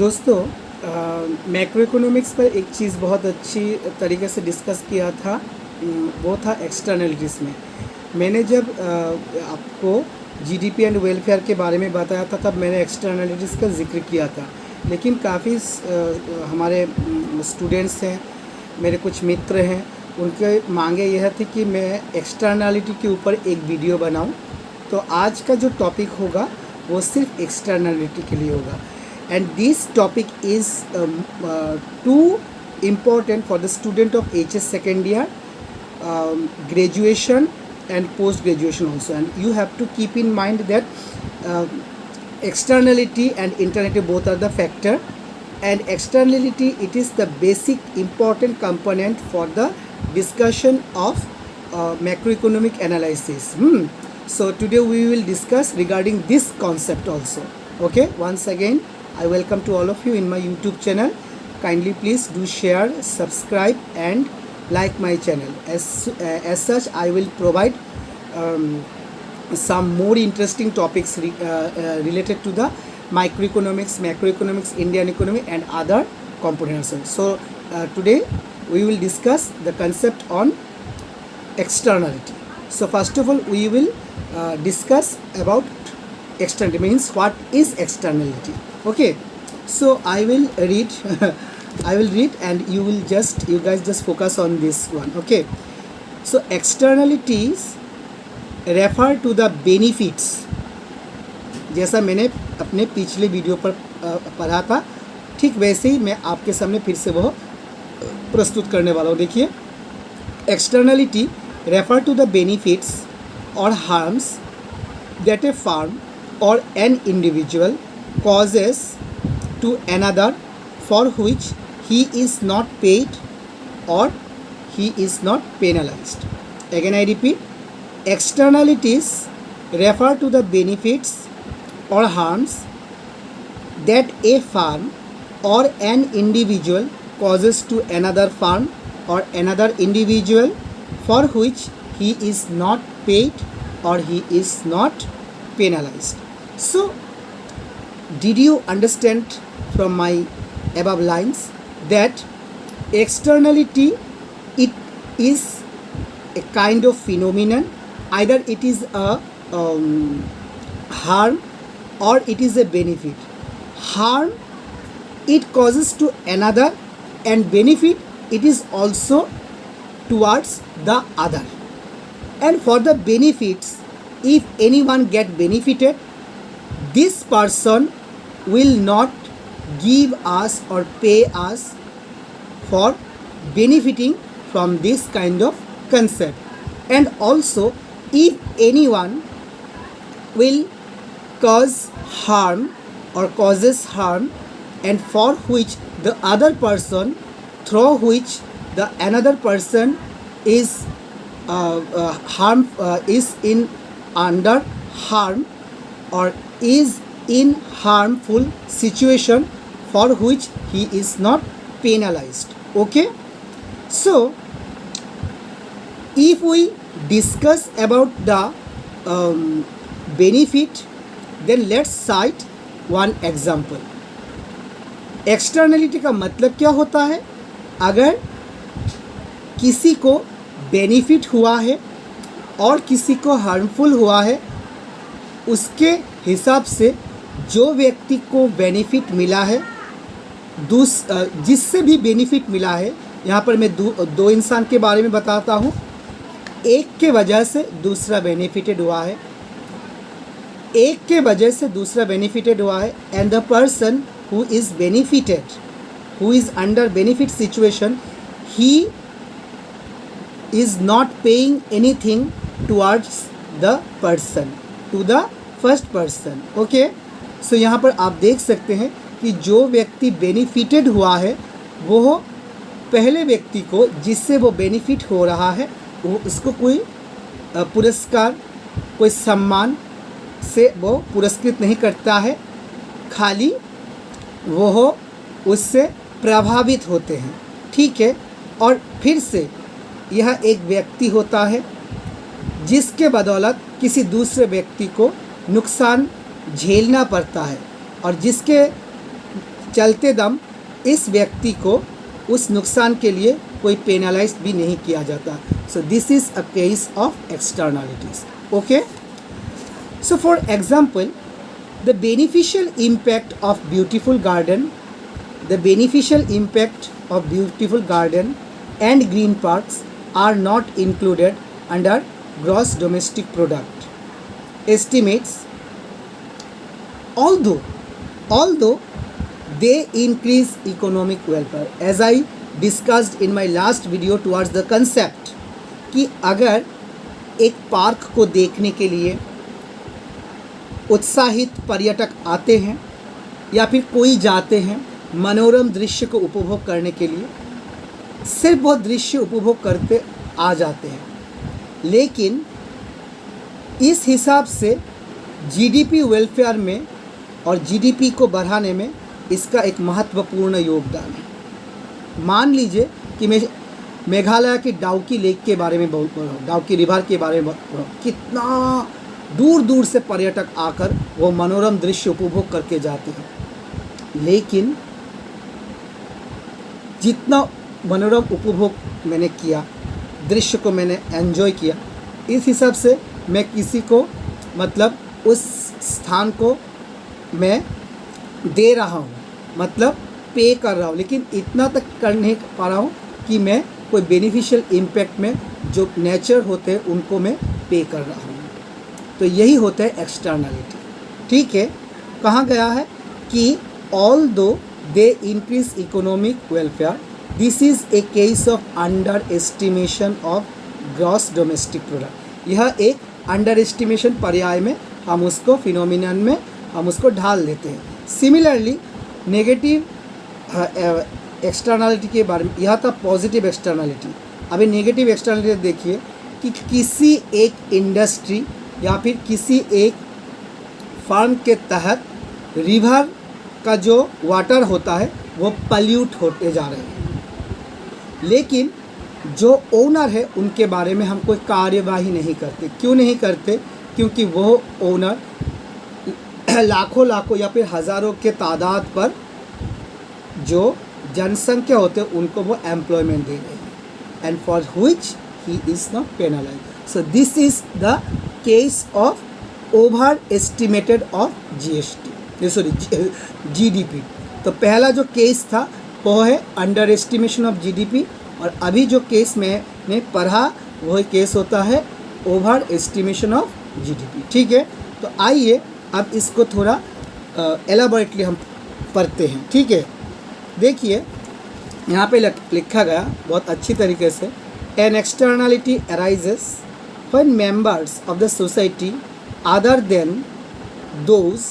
दोस्तों, macro economics पर एक चीज़ बहुत अच्छी तरीके से डिस्कस किया था। वो था एक्सटर्नलिटीज़ में। मैंने जब आपको जीडीपी एंड वेलफेयर के बारे में बताया था तब मैंने एक्सटर्नलिटीज़ का जिक्र किया था। लेकिन काफ़ी हमारे स्टूडेंट्स हैं, मेरे कुछ मित्र हैं, उनके मांगे यह थी कि मैं एक्सटर्नलिटी के ऊपर एक वीडियो बनाऊं। तो आज का जो टॉपिक होगा वो सिर्फ एक्सटर्नलिटी के लिए होगा। And this topic is too important for the student of HS second year, graduation and post graduation also. And you have to keep in mind that externality and internality both are the factor, and externality, it is the basic important component for the discussion of macroeconomic analysis. So today we will discuss regarding this concept also. Okay, once again I welcome to all of you in my YouTube channel. Kindly please do share, subscribe and like my channel. As such I will provide some more interesting topics related to the microeconomics, macroeconomics, Indian economy and other components. So today we will discuss the concept on externality. So first of all we will discuss about externality, means what is externality. Okay, so I will read I will read and you guys just focus on this one. Okay, so externalities refer to the benefits, जैसा मैंने अपने पिछले video पर पढ़ा था ठीक वैसे ही मैं आपके सामने फिर से वह प्रस्तुत करने वाला हूँ। देखिए, externality refer to the benefits और harms that a firm or an individual causes to another for which he is not paid or he is not penalized. Again I repeat, externalities refer to the benefits or harms that a firm or an individual causes to another firm or another individual for which he is not paid or he is not penalized. So did you understand from my above lines that externality, it is a kind of phenomenon, either it is a harm or it is a benefit. Harm, it causes to another, and benefit, it is also towards the other. And for the benefits, if anyone get benefited, this person will not give us or pay us for benefiting from this kind of concept. And also, if anyone will cause harm or causes harm, and for which the other person, through which the another person is is in under harm or is in harmful situation, for which he is not penalized. Okay, so if we discuss about the benefit, then let's cite one example. Externality का मतलब क्या होता है? अगर किसी को benefit हुआ है और किसी को हार्मफुल हुआ है, उसके हिसाब से जो व्यक्ति को बेनिफिट मिला है, जिससे भी बेनिफिट मिला है, यहाँ पर मैं दो इंसान के बारे में बताता हूँ। एक के वजह से दूसरा बेनिफिटेड हुआ है, एक के वजह से दूसरा बेनिफिटेड हुआ है, and the person who is benefited, who is under benefit situation, he is not paying anything towards the person, to the first person. Okay, so यहाँ पर आप देख सकते हैं कि जो व्यक्ति बेनिफिटेड हुआ है वो पहले व्यक्ति को, जिससे वो बेनिफिट हो रहा है, वो उसको कोई पुरस्कार, कोई सम्मान से वो पुरस्कृत नहीं करता है, खाली वो उससे प्रभावित होते हैं। ठीक है, और फिर से यह एक व्यक्ति होता है जिसके बदौलत किसी दूसरे व्यक्ति को नुकसान झेलना पड़ता है, और चलते दम इस व्यक्ति को उस नुकसान के लिए कोई पेनलाइज भी नहीं किया जाता. So this is a case of externalities. Okay, so for example, the beneficial impact of beautiful garden and green parks are not included under gross domestic product estimates, although they increase economic welfare. As I discussed in my last video towards the concept कि अगर एक park को देखने के लिए उत्साहित पर्यटक आते हैं या फिर कोई जाते हैं मनोरम दृश्य को उपभोग करने के लिए, सिर्फ वो दृश्य उपभोग करते आ जाते हैं, लेकिन इस हिसाब से जीडीपी वेलफेयर में और जीडीपी को बढ़ाने में इसका एक महत्वपूर्ण योगदान है. मान लीजिए कि मैं मेघालय की डाउकी लेक के बारे में बोल रहा हूँ, डाउकी रिवर के बारे में बोल रहा हूँ. कितना दूर दूर से पर्यटक आकर वो मनोरम दृश्य उपभोग करके जाते हैं, लेकिन जितना मनोरम उपभोग मैंने किया, दृश्य को मैंने एंजॉय किया, इस हिसाब से मैं किसी को मतलब उस स्थान को मैं दे रहा हूँ, मतलब पे कर रहा हूँ, लेकिन इतना तक कर नहीं पा रहा हूँ कि मैं कोई बेनिफिशियल इम्पैक्ट में जो नेचर होते हैं उनको मैं पे कर रहा हूँ. तो यही होता है एक्सटर्नलिटी. ठीक है, कहाँ गया है कि ऑल दो they increase economic welfare, this is a case of under estimation of gross domestic product. यह एक अंडर एस्टिमेशन पर्याय में हम उसको फिनोमिनन में हम उसको ढाल देते हैं. सिमिलरली नेगेटिव एक्सटर्नलिटी के बारे में, यह था पॉजिटिव एक्सटर्नलिटी. अभी नेगेटिव एक्सटर्नलिटी देखिए कि किसी एक इंडस्ट्री या फिर किसी एक फार्म के तहत रिवर का जो वाटर होता है वो पल्यूट होते जा रहे हैं, लेकिन जो ओनर है उनके बारे में हम कोई कार्यवाही नहीं करते. क्यों नहीं करते? क्योंकि वो ओनर लाखों या फिर हज़ारों के तादाद पर जो जनसंख्या होते हैं उनको वो एम्प्लॉयमेंट दे रहे हैं, and for which he is not penalise. So this is the case of over estimated of GDP. तो पहला जो केस था वो है अंडर एस्टिमेशन ऑफ जीडीपी, और अभी जो केस मैंने पढ़ा वही केस होता है ओवर एस्टिमेशन ऑफ जीडीपी. ठीक है, तो आइए अब इसको थोड़ा एलाबोरेटली हम पढ़ते हैं. ठीक है, देखिए यहाँ पे लिखा गया बहुत अच्छी तरीके से, an externality arises when members of the society other than those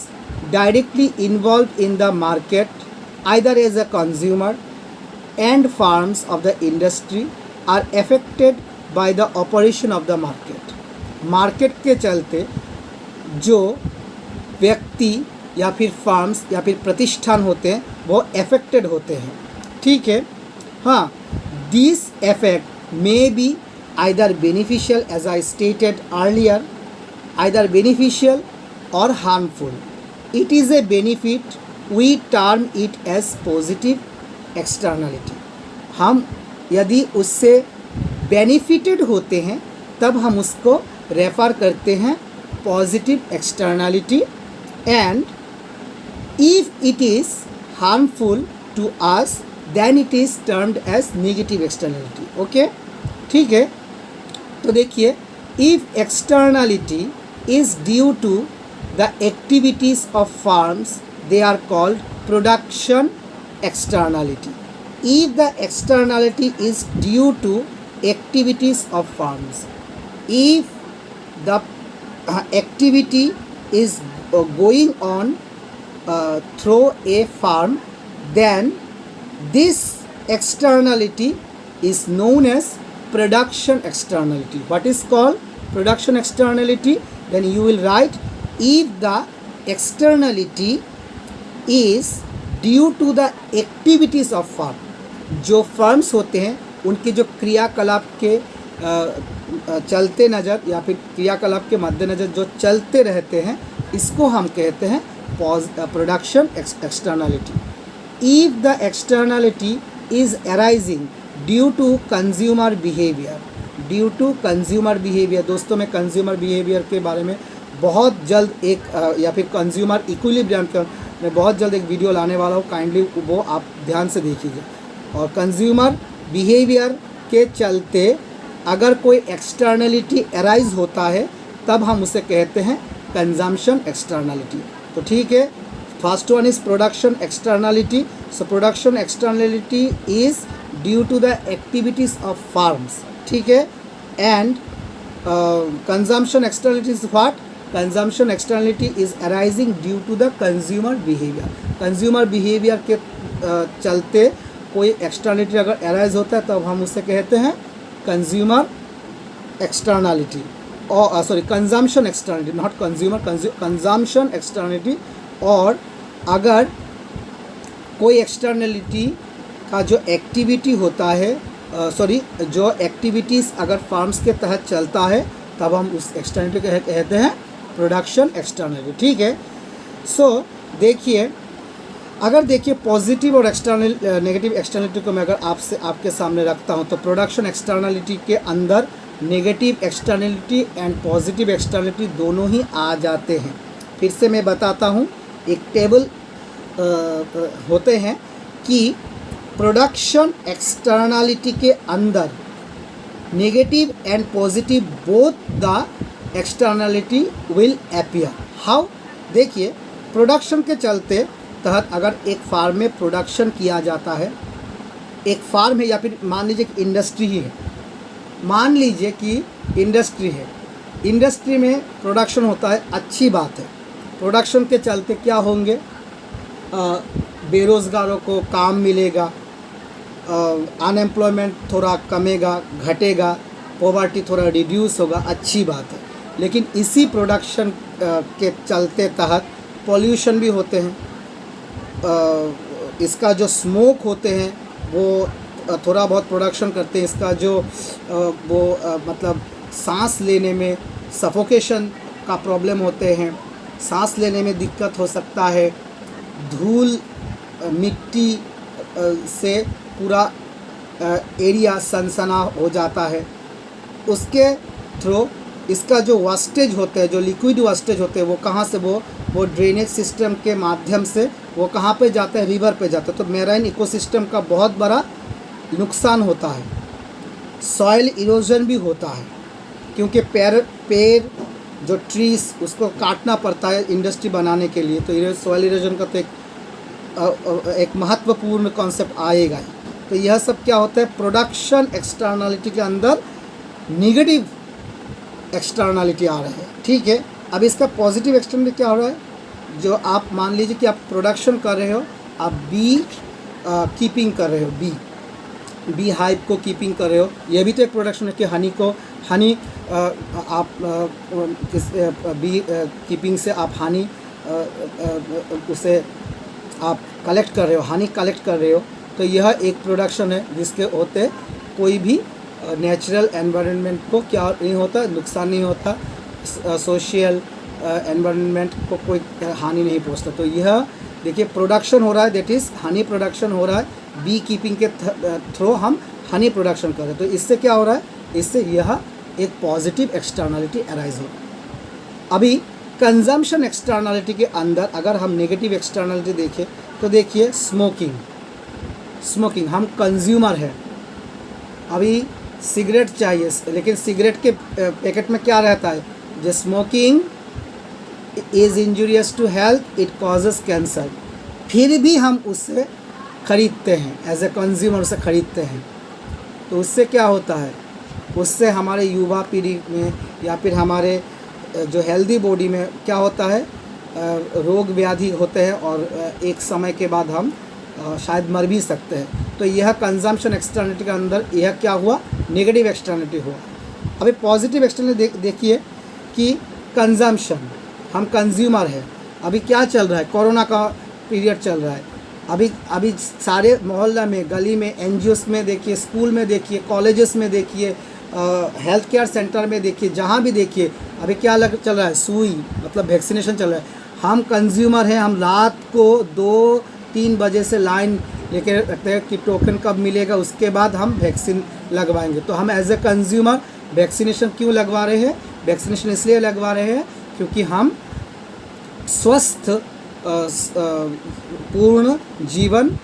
directly involved in the market, either as a consumer and firms of the industry, are affected by the operation of the market. Market के चलते जो व्यक्ति या फिर farms या फिर प्रतिष्ठान होते हैं वो अफेक्टेड होते हैं. ठीक है, हाँ, this effect may be either beneficial, as I stated earlier, either beneficial or harmful. It is a benefit, we term it as positive externality. हम यदि उससे benefited होते हैं तब हम उसको रेफर करते हैं positive externality, and if it is harmful to us then it is termed as negative externality. Okay, ठीक है. तो देखिए, if externality is due to the activities of firms they are called production externality. If the externality is due to activities of firms, if the activity is going on through a firm, then this externality is known as production externality. What is called production externality? Then you will write, if the externality is due to the activities of firm. जो firms होते हैं उनके जो क्रियाकलाप के चलते नज़र या फिर क्रियाकलाप के मद्देनज़र जो चलते रहते हैं, इसको हम कहते हैं production externality. if the externality is arising due to consumer behavior, due to consumer behaviour. दोस्तों मैं कंज्यूमर बिहेवियर के बारे में बहुत जल्द एक या फिर कंज्यूमर इक्विलिब्रियम का मैं बहुत जल्द एक वीडियो लाने वाला हूँ, काइंडली वो आप ध्यान से देखिएगा। और कंज्यूमर बिहेवियर के चलते अगर कोई एक्सटर्नलिटी अराइज होता है तब हम उसे कहते हैं कंजम्पशन एक्सटर्नलिटी। तो ठीक है, first one is production externality. So production externality is due to the activities of firms, ठीक है। And consumption externality is what? Consumption externality is arising due to the consumer behaviour. Consumer behaviour के चलते कोई externality अगर arise होता है तब हम उसे कहते हैं कंज्यूमर एक्सटर्नलिटी, और sorry consumption externality, not consumer, consumption externality. और अगर कोई एक्सटर्नलिटी का जो एक्टिविटी होता है जो एक्टिविटीज़ अगर फार्म्स के तहत चलता है तब हम उस एक्सटर्नलिटी को कहते हैं प्रोडक्शन एक्सटर्नलिटी, ठीक है। सो देखिए, अगर देखिए पॉजिटिव और एक्सटर्नल नेगेटिव एक्सटर्नलिटी को मैं अगर आपके सामने रखता हूं तो प्रोडक्शन एक्सटर्नलिटी के अंदर negative externality and positive externality दोनों ही आ जाते हैं। फिर से मैं बताता हूं, एक टेबल होते हैं कि प्रोडक्शन एक्सटर्नलिटी के अंदर negative and positive both the externality will appear. How? देखिए, प्रोडक्शन के चलते तहत अगर एक फार्म में प्रोडक्शन किया जाता है, एक फार्म है या फिर मान लीजिए कि इंडस्ट्री ही है, मान लीजिए कि इंडस्ट्री है, इंडस्ट्री में प्रोडक्शन होता है, अच्छी बात है। प्रोडक्शन के चलते क्या होंगे? बेरोज़गारों को काम मिलेगा, अनएम्प्लॉयमेंट थोड़ा कमेगा, घटेगा, पॉवर्टी थोड़ा रिड्यूस होगा, अच्छी बात है। लेकिन इसी प्रोडक्शन के चलते तहत पॉल्यूशन भी होते हैं, इसका जो स्मोक होते हैं वो थोड़ा बहुत प्रोडक्शन करते हैं, इसका जो मतलब सांस लेने में सफोकेशन का प्रॉब्लम होते हैं, सांस लेने में दिक्कत हो सकता है, धूल मिट्टी से पूरा एरिया सनसना हो जाता है। उसके थ्रू इसका जो वेस्टेज होते हैं, जो लिक्विड वेस्टेज होते हैं, वो कहाँ से वो ड्रेनेज सिस्टम के माध्यम से वो कहाँ पे जाता है? रिवर पे जाता है। तो मैराइन इकोसिस्टम का बहुत बड़ा नुकसान होता है। सॉइल इरोजन भी होता है, क्योंकि पेड़ जो ट्रीज उसको काटना पड़ता है इंडस्ट्री बनाने के लिए, तो सॉइल इरोजन का तो एक महत्वपूर्ण कॉन्सेप्ट आएगा ही। तो यह सब क्या होता है? प्रोडक्शन एक्सटर्नलिटी के अंदर निगेटिव एक्सटर्नलिटी आ रहे हैं, ठीक है। अब इसका पॉजिटिव एक्सटर्नलिटी क्या हो रहा है? जो आप मान लीजिए कि आप प्रोडक्शन कर रहे हो, आप बी कीपिंग कर रहे हो, बी हाइव को कीपिंग कर रहे हो, यह भी तो एक प्रोडक्शन है कि हनी आप बी कीपिंग से आप हनी उसे आप कलेक्ट कर रहे हो, हनी कलेक्ट कर रहे हो। तो यह एक प्रोडक्शन है जिसके होते कोई भी नेचुरल एनवायरनमेंट को क्या नहीं होता, नुकसान नहीं होता, सोशल एनवायरनमेंट को कोई हानि नहीं पहुंचता। तो यह देखिए प्रोडक्शन हो रहा है, दैट इज़ हनी प्रोडक्शन हो रहा है, बी कीपिंग के थ्रू हम हनी प्रोडक्शन कर रहे हैं। तो इससे क्या हो रहा है? इससे यह एक पॉजिटिव एक्सटर्नलिटी अराइज हो रहा है। अभी कंजम्पशन एक्सटर्नलिटी के अंदर अगर हम नेगेटिव एक्सटर्नलिटी देखें तो देखिए स्मोकिंग हम कंज्यूमर हैं, अभी सिगरेट चाहिए, लेकिन सिगरेट के पैकेट में क्या रहता है? जो smoking is injurious to health, it causes cancer, फिर भी हम उससे ख़रीदते हैं, एज ए कंज्यूमर उसे ख़रीदते हैं। तो उससे क्या होता है? उससे हमारे युवा पीढ़ी में या फिर हमारे जो हेल्दी बॉडी में क्या होता है? रोग व्याधि होते हैं और एक समय के बाद हम शायद मर भी सकते हैं। तो यह कंजम्पशन एक्सटर्नलिटी के अंदर यह क्या हुआ? नेगेटिव एक्सटर्नलिटी हुआ। अभी पॉजिटिव एक्सटर्नलिटी देखिए कि कंजम्पशन, हम कंज्यूमर है, अभी क्या चल रहा है? कोरोना का पीरियड चल रहा है, अभी सारे मोहल्ला में, गली में, एनजीओस में देखिए, स्कूल में देखिए, कॉलेजेस में देखिए, हेल्थ केयर सेंटर में देखिए, जहाँ भी देखिए अभी क्या चल रहा है? सुई मतलब वैक्सीनेशन चल रहा है। हम कंज्यूमर हैं, हम रात को 3 बजे से लाइन लेके रखते हैं कि टोकन कब मिलेगा, उसके बाद हम वैक्सीन लगवाएंगे। तो हम एज ए कंज्यूमर वैक्सीनेशन क्यों लगवा रहे हैं? वैक्सीनेशन इसलिए लगवा रहे हैं क्योंकि हम स्वस्थ पूर्ण जीवन,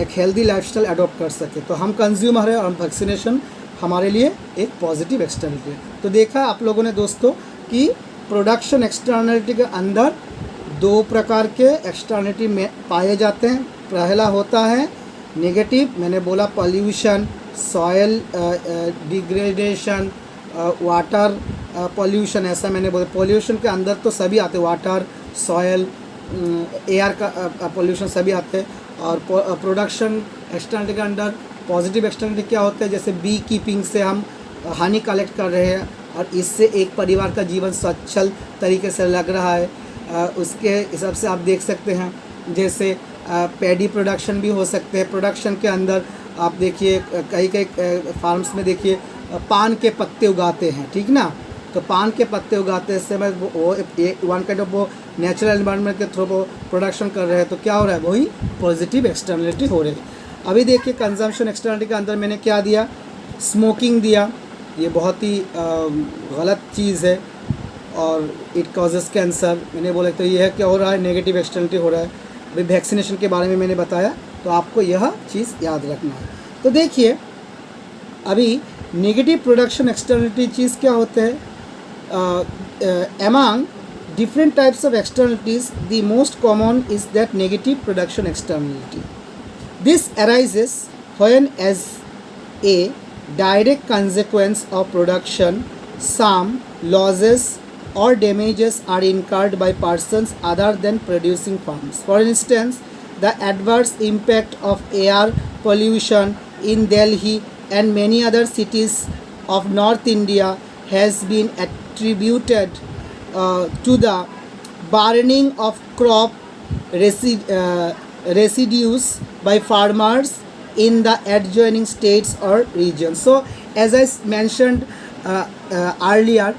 एक हेल्दी लाइफस्टाइल अडॉप्ट कर सके। तो हम कंज्यूमर हैं और वैक्सीनेशन हमारे लिए एक पॉजिटिव एक्सटर्नलिटी है। तो देखा आप लोगों ने दोस्तों कि प्रोडक्शन एक्सटर्नलिटी के अंदर 2 प्रकार के एक्सटर्नलिटी में पाए जाते हैं। पहला होता है नेगेटिव, मैंने बोला pollution, soil degradation, water pollution, ऐसा मैंने बोला। पॉल्यूशन के अंदर तो सभी आते हैं, वाटर, सॉयल, एयर का पॉल्यूशन सभी आते हैं। और प्रोडक्शन एक्सटर्नलिटी के अंदर पॉजिटिव एक्सटर्नलिटी क्या होता है? जैसे बी कीपिंग से हम हनी कलेक्ट कर रहे हैं और इससे एक परिवार का जीवन स्वच्छल तरीके से लग रहा है। उसके हिसाब से आप देख सकते हैं जैसे पैडी प्रोडक्शन भी हो सकते हैं। प्रोडक्शन के अंदर आप देखिए कई फार्म्स में देखिए पान के पत्ते उगाते हैं, ठीक ना। तो पान के पत्ते उगाते समय वो वन काइंड ऑफ वो नेचुरल एनवायरनमेंट के थ्रू वो प्रोडक्शन कर रहे हैं। तो क्या हो रहा है? वही पॉजिटिव एक्सटर्नलिटी हो रही है। अभी देखिए कंजम्पशन एक्सटर्नलिटी के अंदर मैंने क्या दिया? स्मोकिंग दिया। ये बहुत ही गलत चीज़ है और इट कॉजेज़ कैंसर। मैंने बोला तो ये है क्या हो रहा है? नेगेटिव एक्सटर्नलिटी हो रहा है। अभी वैक्सीनेशन के बारे में मैंने बताया, तो आपको यह चीज़ याद रखना है। तो देखिए अभी नेगेटिव प्रोडक्शन एक्सटर्नलिटी चीज़ क्या होते हैं? Among different types of externalities, the most common is that negative production externality. This arises when, as a direct consequence of production, some losses or damages are incurred by persons other than producing firms. For instance, the adverse impact of air pollution in Delhi and many other cities of North India has been attributed to the burning of crop residues by farmers in the adjoining states or regions. So as I mentioned earlier,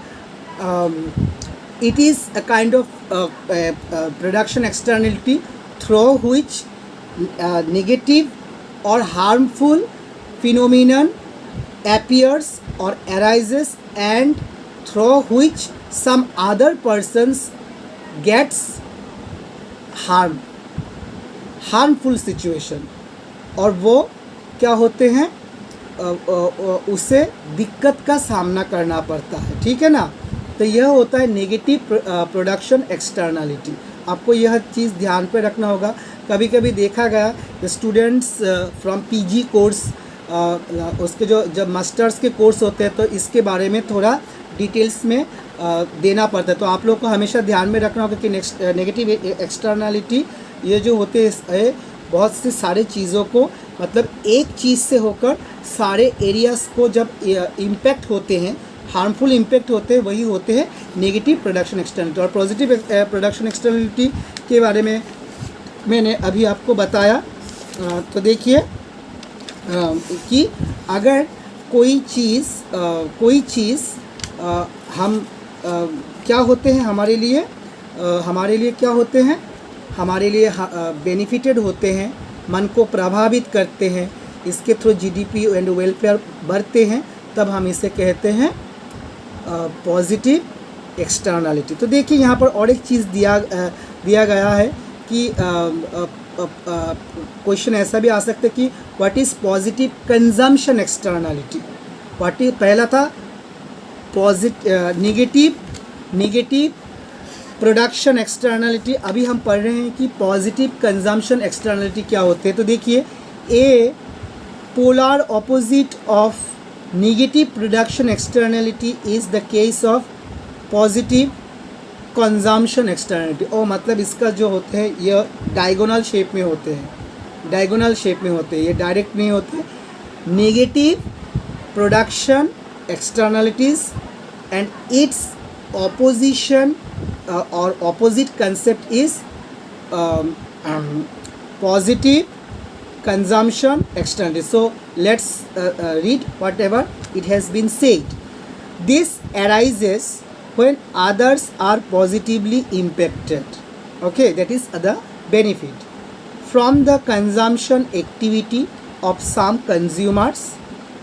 it is a kind of production externality through which negative or harmful phenomenon appears or arises and through which some other persons gets harmful situation, और वो क्या होते हैं? उससे दिक्कत का सामना करना पड़ता है, ठीक है ना। तो यह होता है नेगेटिव प्रोडक्शन एक्सटर्नलिटी। आपको यह चीज़ ध्यान पे रखना होगा। कभी कभी देखा गया स्टूडेंट्स फ्रॉम पीजी कोर्स, उसके जो जब मास्टर्स के कोर्स होते हैं तो इसके बारे में थोड़ा डिटेल्स में देना पड़ता है। तो आप लोग को हमेशा ध्यान में रखना होगा कि नेगेटिव एक्सटर्नलिटी ये जो होते हैं बहुत सी सारी चीज़ों को, मतलब एक चीज़ से होकर सारे एरियाज़ को जब इम्पैक्ट होते हैं, हार्मफुल इम्पैक्ट होते हैं, वही होते हैं नेगेटिव प्रोडक्शन एक्सटर्नलिटी। और पॉजिटिव प्रोडक्शन एक्सटर्नलिटी के बारे में मैंने अभी आपको बताया। तो देखिए कि अगर कोई चीज़ हम क्या होते हैं हमारे लिए क्या होते हैं? हमारे लिए बेनिफिटेड होते हैं, मन को प्रभावित करते हैं, इसके थ्रू जीडीपी एंड वेलफेयर बढ़ते हैं, तब हम इसे कहते हैं पॉजिटिव एक्सटर्नलिटी। तो देखिए यहाँ पर और एक चीज़ दिया गया है कि क्वेश्चन ऐसा भी आ सकता है कि what is positive consumption externality. पहला था नेगेटिव प्रोडक्शन एक्सटर्नलिटी। अभी हम पढ़ रहे हैं कि पॉजिटिव कंजम्पशन एक्सटर्नलिटी क्या होते हैं। तो देखिए ए polar opposite of negative production externality is the case of positive consumption externality. और मतलब इसका जो होते हैं ये डायगोनल शेप में होते हैं, ये डायरेक्ट नहीं होते। Negative production externalities and its opposition or opposite concept is positive consumption externality. So let's read whatever it has been said. This arises when others are positively impacted. Okay, that is the benefit. from the consumption activity of some consumers.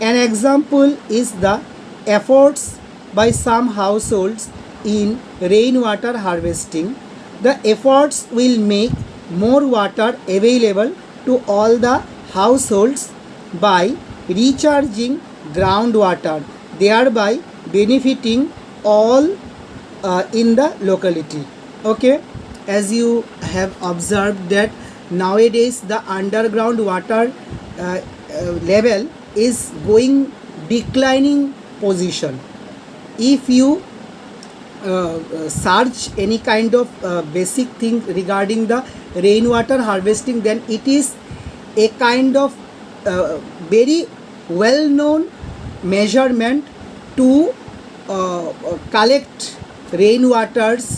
An example is the efforts by some households in rainwater harvesting. The efforts will make more water available to all the households by recharging groundwater, thereby benefiting all in the locality. Okay, as you have observed that nowadays the underground water level is going declining position. If you search any kind of basic thing regarding the rainwater harvesting, then it is a kind of very well known measurement to collect rainwaters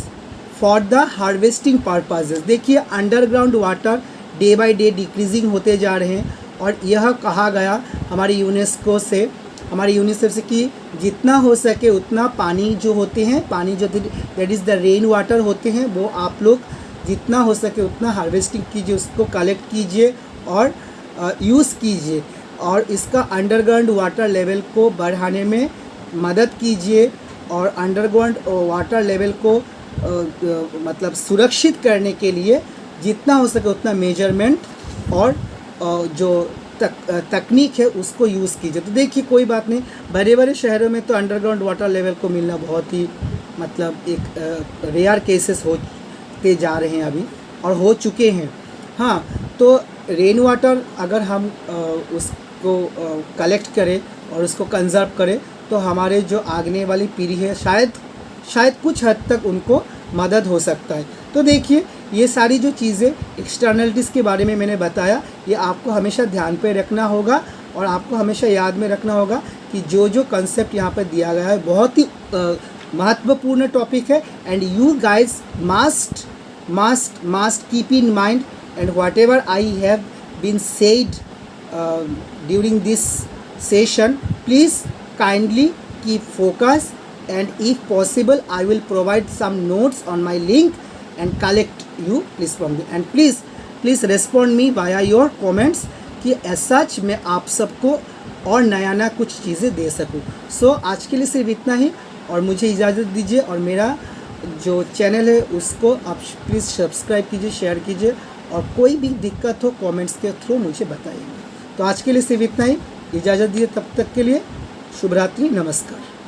for the harvesting purposes. देखिए underground water day by day decreasing होते जा रहे हैं और यह कहा गया हमारे यूनेस्को से, हमारे यूनिसेफ से कि जितना हो सके उतना पानी जो होते हैं, पानी जो that is the rain water होते हैं, वो आप लोग जितना हो सके उतना हार्वेस्टिंग कीजिए, उसको कलेक्ट कीजिए और यूज़ कीजिए और इसका अंडरग्राउंड वाटर लेवल को बढ़ाने में मदद कीजिए और अंडरग्राउंड वाटर लेवल को मतलब सुरक्षित करने के लिए जितना हो सके उतना मेजरमेंट और जो तकनीक है उसको यूज़ कीजिए. तो देखिए कोई बात नहीं, बड़े बड़े शहरों में तो अंडरग्राउंड वाटर लेवल को मिलना बहुत ही मतलब एक रेयर केसेस होते जा रहे हैं अभी और हो चुके हैं. हाँ, तो रेन वाटर अगर हम उसको कलेक्ट करें और उसको कंजर्व करें तो हमारे जो आगने वाली पीढ़ी है शायद कुछ हद तक उनको मदद हो सकता है. तो देखिए ये सारी जो चीज़ें एक्सटर्नलिटीज़ के बारे में मैंने बताया, ये आपको हमेशा ध्यान पे रखना होगा और आपको हमेशा याद में रखना होगा कि जो कंसेप्ट यहाँ पर दिया गया है बहुत ही महत्वपूर्ण टॉपिक है and you guys must keep in mind, and whatever I have been said during this session, please kindly keep focus, and if possible I will provide some notes on my link and collect you please from me, and please respond me via your comments कि ऐसा मैं आप सबको और नया कुछ चीज़ें दे सकूं. सो आज के लिए सिर्फ इतना ही और मुझे इजाज़त दीजिए और मेरा जो चैनल है उसको आप प्लीज़ सब्सक्राइब कीजिए, शेयर कीजिए और कोई भी दिक्कत हो कमेंट्स के थ्रू मुझे बताइए. तो आज के लिए सिर्फ इतना ही, इजाज़त दीजिए, तब तक के लिए शुभ रात्रि, नमस्कार.